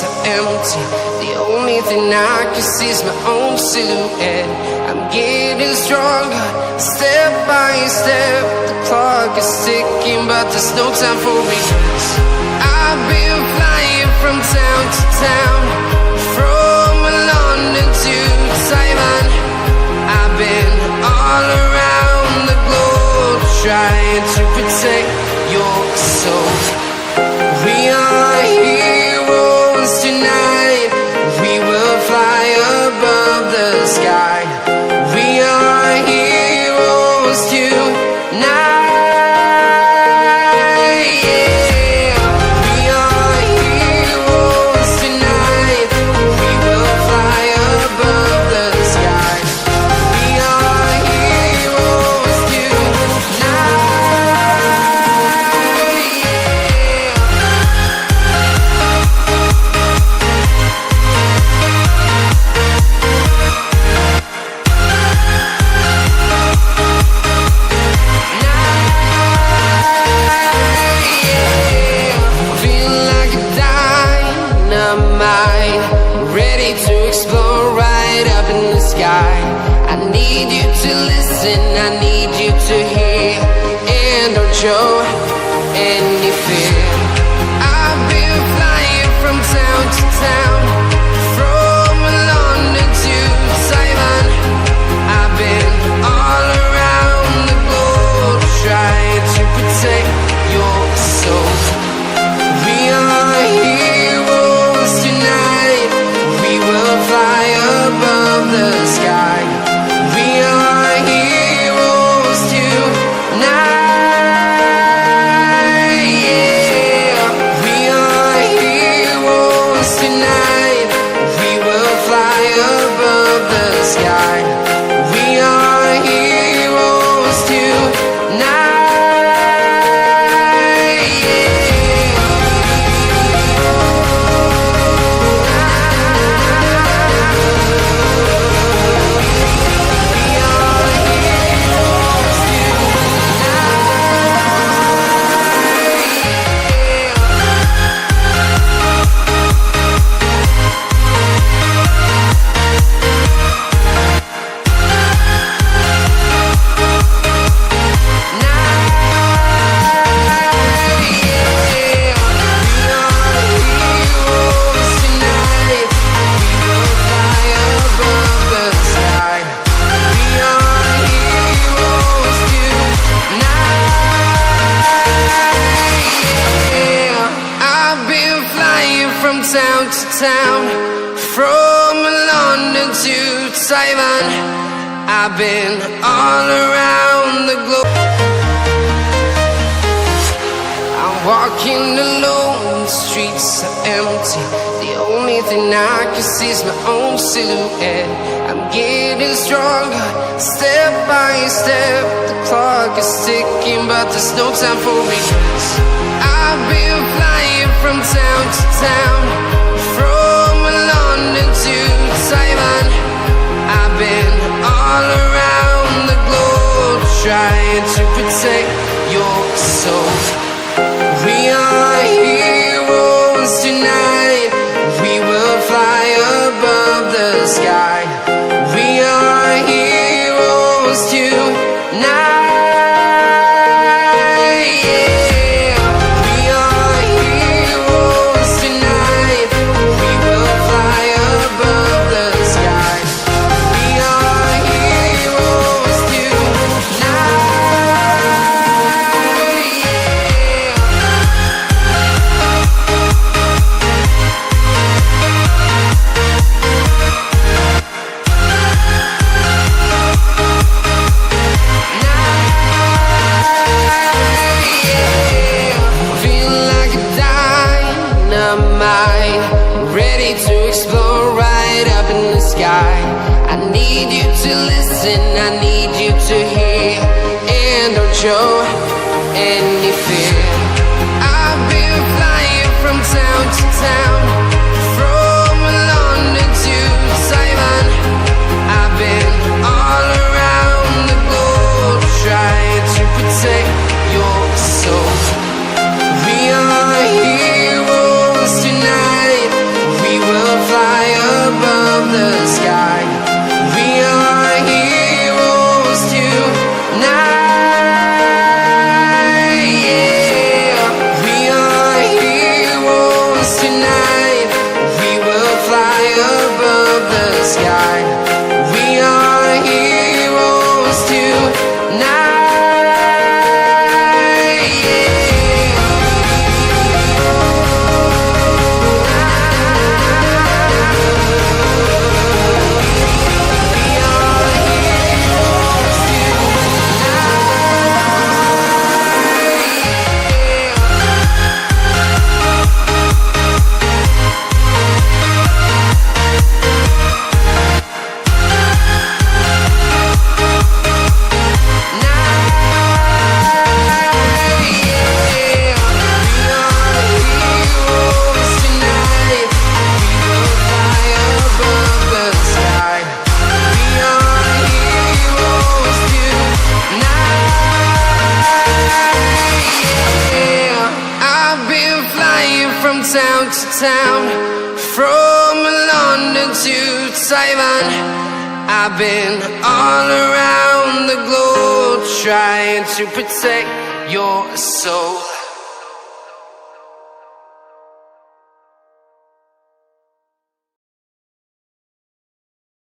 are empty. The only thing I can see is my own silhouette. I'm getting stronger, step by step. The clock is ticking, but there's no time for regrets. I've been flying from town to town, from London to Taiwan. I've been all around the globe, trying to protect your soul. We are heroes tonight. We will fly above the sky. We are heroes tonight. Yeah. We are heroes tonight. We will fly above the sky. We are heroes tonight. Ready to explore right up in the sky. I need you to listen, I need you to hear, and don't show any fear. I've been flying from town to town, from London to Taiwan. I've been all around the globe, trying to protect your soul. We are heroes tonight. We will fly above the sky. We are heroes tonight. Yeah. We are heroes tonight. We will fly above the sky. We are heroes tonight. Town to town, from London to Taiwan. I've been all around the globe. I'm walking alone, the streets are empty. The only thing I can see is my own silhouette. I'm getting stronger, step by step. The clock is ticking, but there's no time for regrets. I've been flying from town to town, from London to Taiwan. I've been all around the globe, trying to protect your soul. We are heroes tonight. We will fly above the sky. We are heroes tonight. Ready to explore right up in the sky. I need you to listen, I need you to hear, and don't show any fear. I've been flying from town to town, from London to Taiwan. I've been all around the globe, trying to protect your soul. We are heroes tonight. town to town, from London to Taiwan. I've been all around the globe trying to protect your soul.